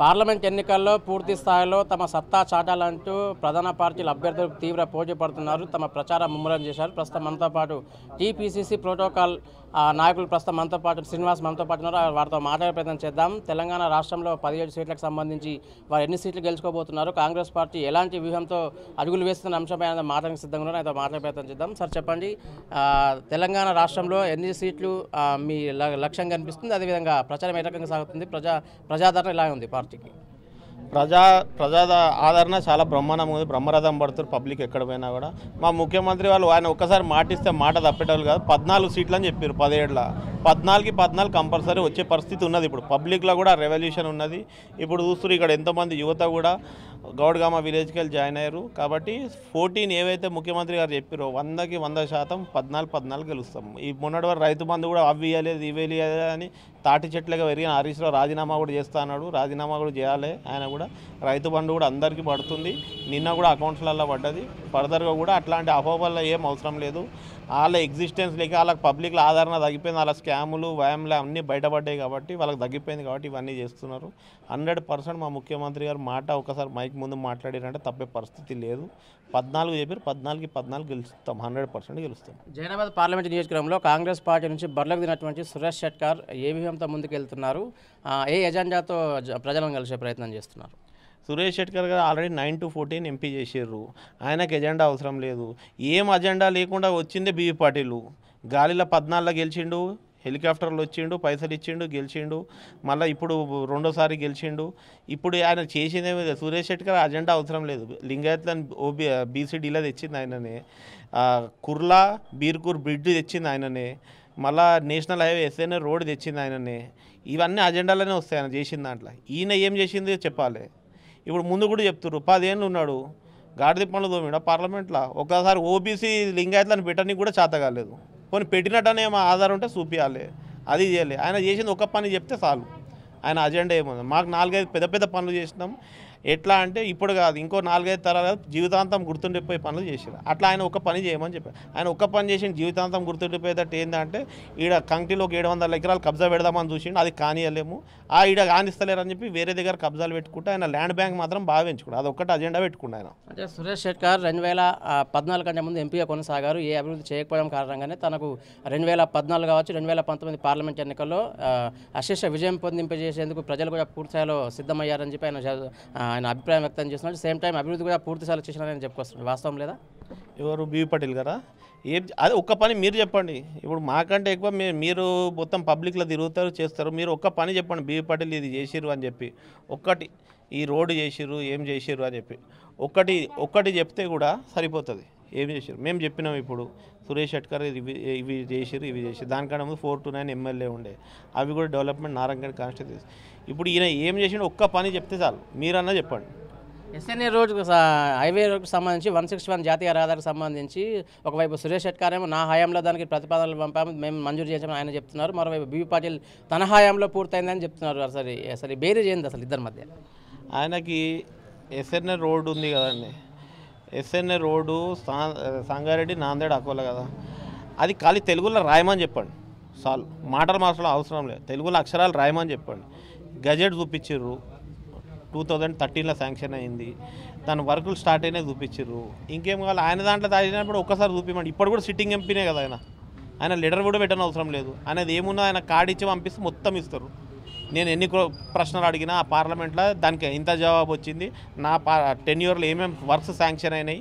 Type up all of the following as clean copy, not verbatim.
Parliament ఎన్నికల్లో పూర్తి స్థాయిలో తమ సత్తా చాటాలంటూ ప్రధాన పార్టీల అభ్యర్థులు తీవ్ర పోటీ పడుతున్నారు. తమ ప్రచారం ముమ్మరం చేశారు. ప్రస్తుతం మనతో పాటు టీపీసీసీ ప్రోటోకాల్ నాయకులు ప్రస్తుతం మనతో పాటు శ్రీనివాస్ మనతో పాటు ఉన్నారు. వారితో మాట్లాడే ప్రయత్నం చేద్దాం. తెలంగాణ రాష్ట్రంలో 17 సీట్లకు సంబంధించి వారు ఎన్ని సీట్లు గెలుచుకోబోతున్నారు, కాంగ్రెస్ పార్టీ ఎలాంటి వ్యూహంతో అడుగులు వేస్తున్న అంశంపై మాట్లాడడానికి సిద్ధంగా ఉన్నారు. ఆయనతో మాట్లాడే ప్రయత్నం చేద్దాం. సార్ చెప్పండి, తెలంగాణ రాష్ట్రంలో ఎన్ని సీట్లు మీ లక్ష్యం కనిపిస్తుంది, అదేవిధంగా ప్రచారం ఏ రకంగా సాగుతుంది, ప్రజాదరణ ఎలా ఉంది పార్టీకి? ప్రజా ఆదరణ చాలా బ్రహ్మాండంగా ఉంది. బ్రహ్మరథం పడుతారు పబ్లిక్ ఎక్కడ పోయినా కూడా. మా ముఖ్యమంత్రి వాళ్ళు ఆయన ఒక్కసారి మాటిస్తే మాట తప్పేటోళ్ళు కాదు. 14 సీట్లు అని చెప్పారు 17లో. 14 కంపల్సరీ వచ్చే పరిస్థితి ఉన్నది. ఇప్పుడు పబ్లిక్లో కూడా రెవల్యూషన్ ఉన్నది. ఇప్పుడు చూస్తారు ఇక్కడ ఎంతోమంది యువత కూడా గౌడ్గామ విలేజ్కి వెళ్ళి జాయిన్ అయ్యారు. కాబట్టి 14 ఏవైతే ముఖ్యమంత్రి గారు చెప్పారో 100కి 100% 14 గెలుస్తాం. ఈ మొన్నటి వరకు రైతు బంధు కూడా అవి ఇవ్వలేదు ఇవి ఇవ్వలేదు అని తాటి చెట్లుగా పెరిగిన హరీష్ రావు రాజీనామా కూడా చేస్తా అన్నాడు. రాజీనామా కూడా చేయాలి. ఆయన కూడా రైతు బంధు కూడా అందరికీ పడుతుంది. నిన్న కూడా అకౌంట్స్లలో పడ్డది. ఫర్దర్గా కూడా అట్లాంటి అపోహల ఏం అవసరం లేదు. వాళ్ళ ఎగ్జిస్టెన్స్ లేక వాళ్ళకి పబ్లిక్లో ఆదరణ తగ్గిపోయింది. వాళ్ళ స్కాములు వ్యాయాములు అన్నీ బయటపడ్డాయి కాబట్టి వాళ్ళకి తగ్గిపోయింది కాబట్టి ఇవన్నీ చేస్తున్నారు. 100% మా ముఖ్యమంత్రి గారు మాట ఒకసారి మైక్ ముందు మాట్లాడారంటే తప్పే పరిస్థితి లేదు. 14 చెప్పారు, 14 గెలుస్తాం, 100% గెలుస్తాం. జైనాబాద్ పార్లమెంట్ నియోజకవర్గంలో కాంగ్రెస్ పార్టీ నుంచి బర్లకు దినటువంటి సురేష్ షెట్కార్ ఏ వ్యూహంతో ముందుకు వెళ్తున్నారు, ఏ ఎజెండాతో ప్రజలను కలిసే ప్రయత్నం చేస్తున్నారు? సురేష్ షెట్కర్ గారు ఆల్రెడీ 9 to 14 ఎంపీ చేసారు. ఆయనకు ఎజెండా అవసరం లేదు. ఏం అజెండా లేకుండా వచ్చిందే బీవీ పాటిల్. గాలిలో 14లో గెలిచిండు, హెలికాప్టర్లు వచ్చిండు, పైసలు ఇచ్చిండు, గెలిచిండు. మళ్ళీ ఇప్పుడు రెండోసారి గెలిచిండు. ఇప్పుడు ఆయన చేసిందేమీ లేదు. సురేష్ షెట్కర్ అజెండా అవసరం లేదు. లింగాయత్లను బీసీడీలో తెచ్చింది ఆయననే. కుర్లా బీర్కూర్ బ్రిడ్జ్ తెచ్చింది ఆయననే. మళ్ళీ నేషనల్ హైవే ఎస్ఎన్ఏ రోడ్ తెచ్చింది ఆయననే. ఇవన్నీ అజెండాలోనే వస్తాయి ఆయన చేసిన దాంట్లో. ఈయన ఏం చేసింది చెప్పాలి. ఇప్పుడు ముందు కూడా చెప్తున్నారు 10 ఏళ్ళు ఉన్నాడు, గాడిద పనులు తోమిడా పార్లమెంట్లో. ఒకసారి ఓబీసీ లింగాయత్లను పెట్టడానికి కూడా చేత కాలేదు. కొన్ని పెట్టినట్టనే ఏమో ఆధారం ఉంటే చూపించాలి, అది చేయాలి. ఆయన చేసింది ఒక పని చెప్తే చాలు. ఆయన అజెండా ఏముంది? మాకు 4-5 పెద్ద పనులు చేసినాం. ఎట్లా అంటే ఇప్పుడు కాదు, ఇంకో 4-5 తరాలు జీవితాంతం గుర్తుండిపోయే పనులు చేసారు. అట్లా ఆయన ఒక పని చేయమని చెప్పారు. ఆయన ఒక్క పని చేసి జీవితాంతం గుర్తుండిపోయేటట్టు ఏంటంటే ఈడ కంకిలో 700 ఎకరాలు కబ్జా పెడదామని చూసిండు, అది కానియలేము. ఈడ కానిస్తలేరని చెప్పి వేరే దగ్గర కబ్జాలు పెట్టుకుంటే ఆయన ల్యాండ్ బ్యాంక్ మాత్రం బాగా పెంచుకున్నాడు. అది ఒక్కటి అజెండా పెట్టుకున్నాడు ఆయన. అంటే సురేష్ షెట్కార్ 2014 కంటే ముందు ఎంపీగా కొనసాగారు. ఏ అభివృద్ధి చేయకపోవడం కారణంగానే తనకు 2014 కావచ్చు 2019 పార్లమెంట్ ఎన్నికల్లో అశేష విజయం పొందింపజేసేందుకు ప్రజలు కూడా పూర్తిస్థాయిలో సిద్ధమయ్యారని చెప్పి ఆయన అభిప్రాయం వ్యక్తం చేస్తున్నారు. సేమ్ టైం అభివృద్ధి కూడా పూర్తిస్థాయిలో చేసినారని చెప్పుకొస్తున్నారు. వాస్తవం లేదా? ఎవరు బీవీ పాటిల్ గారా? అదే ఒక్క పని మీరు చెప్పండి. ఇప్పుడు మాకంటే ఎక్కువ మీరు మొత్తం పబ్లిక్లో తిరుగుతారు చేస్తారు. మీరు ఒక్క పని చెప్పండి, బీవీ పాటిల్ ఇది చేసిర్రు అని చెప్పి. ఒక్కటి ఈ రోడ్డు చేసిర్రు ఏం చేసిర్రు అని చెప్పి ఒక్కటి చెప్తే కూడా సరిపోతుంది. ఏం చేసారు మేము చెప్పినాం. ఇప్పుడు సురేష్ షెట్కర్ ఇవి చేసిర్రు దానికన్నా ముందు 4 to 9 ఎమ్మెల్యే ఉండే, అవి కూడా డెవలప్మెంట్ నారాయణగఢ్ కాన్స్టిట్యూన్సీ. ఇప్పుడు ఈయన ఏం చేసిండు ఒక్క పని చెప్తే చాలు. మీరన్నా చెప్పండి. ఎస్ఎన్ఏ రోడ్డుకు హైవే రోడ్డుకు సంబంధించి 161 జాతీయ రహదారికి సంబంధించి ఒకవైపు సురేష్ షెట్కార్ ఏమో నా హయాంలో దానికి ప్రతిపాదనలు పంపాము, మేము మంజూరు చేసామని ఆయన చెప్తున్నారు. మరోవైపు బీవీ పాటిల్ తన హయాంలో పూర్తయిందని చెప్తున్నారు. అసలు బేరీజ్ ఏంది అసలు ఇద్దరి మధ్య? ఆయనకి ఎస్ఎన్ఏ రోడ్డు ఉంది కదండి, ఎస్ఎన్ఏ రోడ్డు సంగారెడ్డి నాందేడ్ అకోలా కదా, అది ఖాళీ తెలుగులో రాయమని చెప్పండి చాలు. మాటలు మార్చడం అవసరం లేదు. తెలుగులో అక్షరాలు రాయమని చెప్పండి. గజెట్ చూపించారు, 2013లో శాంక్షన్ అయింది. దాని వర్కులు స్టార్ట్ అయినా చూపించారు. ఇంకేం కావాలి? ఆయన దాంట్లో తాగినప్పుడు ఒక్కసారి చూపించండి. ఇప్పుడు కూడా సిట్టింగ్ ఎంపీనే కదా ఆయన లెటర్ కూడా పెట్టని అవసరం లేదు. ఆయనది ఏమున్నా ఆయన కార్డు ఇచ్చి పంపిస్తే మొత్తం ఇస్తారు. నేను ఎన్ని ప్రశ్నలు అడిగినా ఆ పార్లమెంట్లో దానికి ఇంత జవాబు వచ్చింది. నా టెన్యూర్లో ఏమేమి వర్క్స్ శాంక్షన్ అయినాయి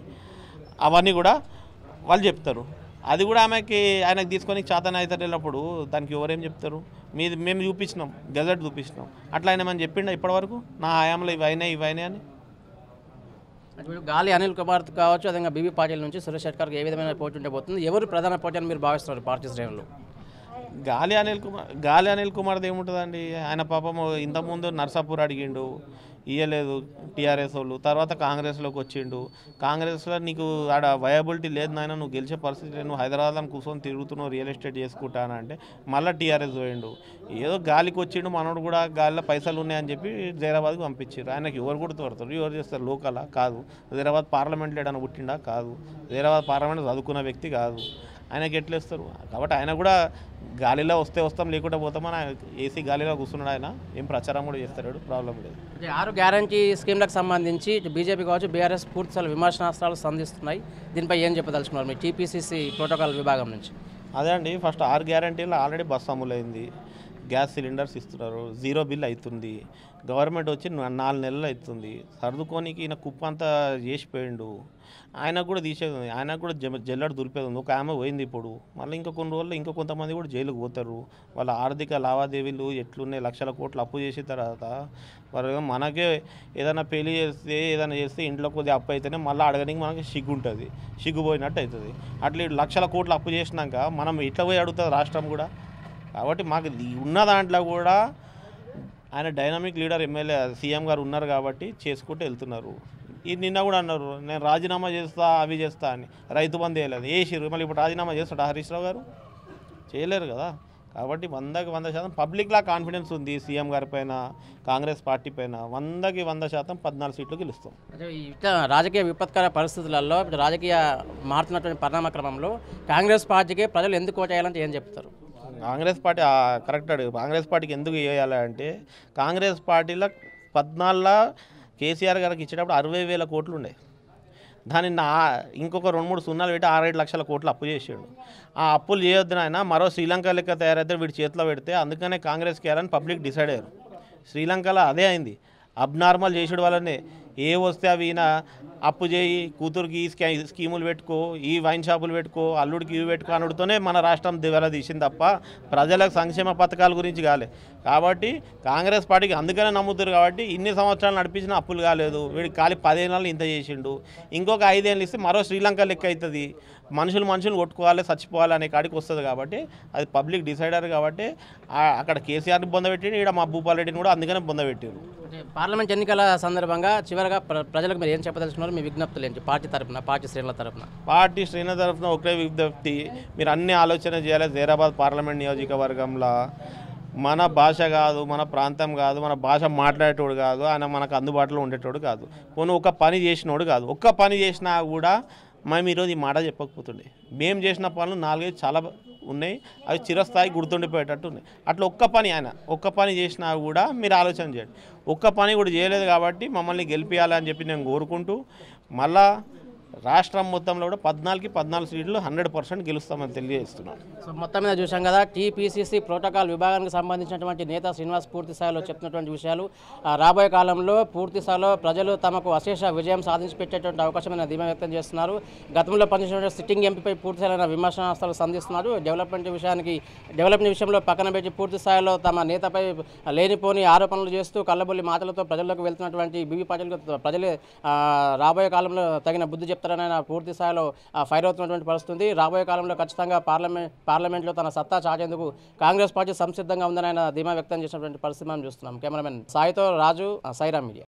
అవన్నీ కూడా వాళ్ళు చెప్తారు. అది కూడా ఆయనకు తీసుకొని చేతన అవుతారు వెళ్ళినప్పుడు దానికి ఎవరేం చెప్తారు? మేము చూపించినాం, గజెట్ చూపించినాం. అట్లా ఆయన మనం చెప్పిండా ఇప్పటివరకు నా హయాంలో ఇవైనాయి అని? గాలి అనిల్ కుమార్ కావచ్చు, అదేవిధంగా బీవీ పాటిల్ నుంచి సురేష్ షెట్కార్కి ఏ విధమైన పోటీ ఉండబోతుంది? ఎవరు ప్రధాన పోటీ అని మీరు భావిస్తున్నారు పార్టీ శ్రేణులు? గాలి అనిల్ కుమార్ది ఏముంటుందండి? ఆయన పాపం ఇంతకుముందు నర్సాపూర్ అడిగిండు, ఇయ్యలేదు టీఆర్ఎస్ వాళ్ళు. తర్వాత కాంగ్రెస్లోకి వచ్చిండు. కాంగ్రెస్లో నీకు ఆడ వయబిలిటీ లేదు నాయన, నువ్వు గెలిచే పరిస్థితి లేదు, నువ్వు హైదరాబాద్లో కూర్చొని తిరుగుతున్నావు రియల్ ఎస్టేట్ చేసుకుంటానంటే మళ్ళీ టీఆర్ఎస్ పోయిండు. ఏదో గాలికి వచ్చిండు మనోడు కూడా, గాలిలో పైసలు ఉన్నాయని చెప్పి జైరాబాద్కి పంపించారు. ఆయనకి ఎవరు గుర్తుపడతారు, ఎవరు చేస్తారు? లోకలా కాదు. జైరాబాద్ పార్లమెంట్లో ఏడైనా పుట్టిండా? కాదు. జైరాబాద్ పార్లమెంట్ చదువుకున్న వ్యక్తి కాదు. ఆయనకి ఎట్లేస్తారు? కాబట్టి ఆయన కూడా గాలిలో వస్తే వస్తాం, లేకుంటే పోతామని ఏసీ గాలిలో కూర్చున్నాడు. ఆయన ఏం ప్రచారం కూడా చేస్తాడు, ప్రాబ్లం లేదు. 6 గ్యారంటీ స్కీమ్లకు సంబంధించి బీజేపీ కావచ్చు బీఆర్ఎస్ పూర్తిస్థాయి విమర్శనాస్త్రాలు సంధిస్తున్నాయి. దీనిపై ఏం చెప్పదలుచుకున్నారు మీ టీపీసీసీ ప్రోటోకాల్ విభాగం నుంచి? అదే అండి, ఫస్ట్ 6 గ్యారంటీలు ఆల్రెడీ బస్సు అమలైంది. గ్యాస్ సిలిండర్స్ ఇస్తున్నారు, 0 బిల్ అవుతుంది. గవర్నమెంట్ వచ్చి 4 నెలలు అవుతుంది. సర్దుకోనికి ఈయన కుప్ప అంతా చేసిపోయిండు. ఆయనకు కూడా తీసేది ఉంది, ఆయనకు కూడా జల్లెడ దులిపేది ఉంది. ఒక ఆమె పోయింది ఇప్పుడు, మళ్ళీ ఇంకా కొన్ని రోజుల్లో ఇంకా కొంతమంది కూడా జైలుకు పోతారు. వాళ్ళ ఆర్థిక లావాదేవీలు ఎట్లున్నాయి, లక్షల కోట్లు అప్పు చేసిన తర్వాత మరి మనకే ఏదైనా పెళ్లి చేస్తే ఏదైనా చేస్తే ఇంట్లో కొద్దిగా అప్పు అయితేనే మళ్ళీ అడగడానికి మనకి సిగ్గు ఉంటుంది, సిగ్గుపోయినట్టు అవుతుంది. అట్లా లక్షల కోట్లు అప్పు చేసినాక మనం ఇట్లా పోయి అడుగుతుంది రాష్ట్రం కూడా. కాబట్టి మాకు ఉన్న దాంట్లో కూడా ఆయన డైనమిక్ లీడర్ ఎమ్మెల్యే సీఎం గారు ఉన్నారు కాబట్టి చేసుకుంటూ వెళ్తున్నారు. ఇది నిన్న కూడా అన్నారు, నేను రాజీనామా చేస్తా అవి చేస్తా అని. రైతు బంధు వేయలేదు, వేసిర్రు. మళ్ళీ ఇప్పుడు రాజీనామా చేస్తాడు హరీష్ రావు గారు? చేయలేరు కదా. కాబట్టి 100% పబ్లిక్లా కాన్ఫిడెన్స్ ఉంది సీఎం గారి పైన, కాంగ్రెస్ పార్టీ పైన. 100% 14 సీట్లు గెలుస్తాం. అంటే ఈ రాజకీయ విపత్కర పరిస్థితులలో రాజకీయ మారుతున్నటువంటి పరిణామ క్రమంలో కాంగ్రెస్ పార్టీకి ప్రజలు ఎందుకు ఓటేయాలంటే ఏం చెప్తారు? కాంగ్రెస్ పార్టీ కరెక్ట్ అడుగు. కాంగ్రెస్ పార్టీకి ఎందుకు వేయాలి అంటే, కాంగ్రెస్ పార్టీలో 14 కేసీఆర్ గారికి ఇచ్చేటప్పుడు 60,000 కోట్లు ఉండే. దాన్ని ఇంకొక 2-3 సున్నాలు పెట్టి 6-7 లక్షల కోట్లు అప్పు చేసాడు. ఆ అప్పులు చేయొద్దు ఆయన, మరో శ్రీలంక లెక్క తయారైతే వీడి చేతిలో పెడితే, అందుకనే కాంగ్రెస్కి వేయాలని పబ్లిక్ డిసైడ్ అయ్యారు. శ్రీలంకలో అదే అయింది. అబ్నార్మల్ చేసాడు వాళ్ళనే. ఏ వస్తే అవి ఈయన అప్పు చేయి, కూతురికి ఈ స్కీములు పెట్టుకో, ఈ వైన్ షాపులు పెట్టుకో, అల్లుడికి ఇవి పెట్టుకో అనుడితోనే మన రాష్ట్రం దివాలా తీసింది తప్ప ప్రజలకు సంక్షేమ పథకాల గురించి కాలే. కాబట్టి కాంగ్రెస్ పార్టీకి అందుకనే నమ్ముతారు. కాబట్టి ఇన్ని సంవత్సరాలు నడిపించిన అప్పులు కాలేదు. వీడికి ఖాళీ 10 ఏళ్ళు ఇంత చేసిండు. ఇంకొక 5 ఏళ్ళు ఇస్తే మరో శ్రీలంక లెక్క అవుతుంది. మనుషులు కొట్టుకోవాలి, చచ్చిపోవాలి అనే కాడికి వస్తుంది. కాబట్టి అది పబ్లిక్ డిసైడర్. కాబట్టి అక్కడ కేసీఆర్ని బొందబెట్టి, ఇక్కడ మా భూపాల్ రెడ్డిని కూడా అందుకనే బొందబెట్టారు. పార్లమెంట్ ఎన్నికల సందర్భంగా చివరిగా ప్రజలకు మీరు ఏం చెప్పదలుచుకున్నారు? మీ విజ్ఞప్తులు ఏంటి పార్టీ తరఫున, పార్టీ శ్రేణుల తరఫున? పార్టీ శ్రేణుల తరఫున ఒకటే విజ్ఞప్తి, మీరు అన్ని ఆలోచన చేయాలి. జైరాబాద్ పార్లమెంట్ నియోజకవర్గంలో మన భాష కాదు, మన ప్రాంతం కాదు, మన భాష మాట్లాడేటోడు కాదు, ఆయన మనకు అందుబాటులో ఉండేటోడు కాదు, పోనీ ఒక పని చేసినోడు కాదు. ఒక్క పని చేసినా కూడా మేము ఈరోజు ఈ మాట చెప్పకపోతుండే. మేము చేసిన పనులు 4-5 చాలా ఉన్నాయి, అవి చిరస్థాయి గుర్తుండిపోయేటట్టు ఉన్నాయి. అట్లా ఒక్క పని చేసినా కూడా మీరు ఆలోచన చేయండి. ఒక్క పని కూడా చేయలేదు కాబట్టి మమ్మల్ని గెలిపించాలని చెప్పి నేను కోరుకుంటూ, మళ్ళా రాష్ట్రం మొత్తంలో కూడా 14 సీట్లు 100% గెలుస్తామని తెలియజేస్తున్నాను. సో మొత్తం మీద చూసాం కదా, టీపీసీసీ ప్రోటోకాల్ విభాగానికి సంబంధించినటువంటి నేత శ్రీనివాస్ పూర్తి స్థాయిలో చెప్తున్నటువంటి విషయాలు. రాబోయే కాలంలో పూర్తి స్థాయిలో ప్రజలు తమకు అశేష విజయం సాధించి పెట్టేటువంటి అవకాశమైన ధీమా వ్యక్తం చేస్తున్నారు. గతంలో పనిచేసిన సిట్టింగ్ ఎంపీపై పూర్తి స్థాయిలో విమర్శనాస్త్రాలు సంధిస్తున్నారు. డెవలప్మెంట్ విషయంలో పక్కన పెట్టి పూర్తి స్థాయిలో తమ నేతపై లేనిపోని ఆరోపణలు చేస్తూ కళ్ళబొల్లి మాటలతో ప్రజల్లోకి వెళ్తున్నటువంటి బీవీ పాటిల్కు ప్రజలే రాబోయే కాలంలో తగిన బుద్ధి చెప్తారని పూర్తి స్థాయిలో ఫైర్ అవుతున్నటువంటి పరిస్థితి. రాబోయే కాలంలో ఖచ్చితంగా పార్లమెంట్లో తన సత్తా చాటేందుకు కాంగ్రెస్ పార్టీ సంసిద్ధంగా ఉందని ఆయన ధీమా వ్యక్తం చేసినటువంటి పరిస్థితి మనం చూస్తున్నాం. కెమెరామెన్ సాయితో రాజు, సైరా మీడియా.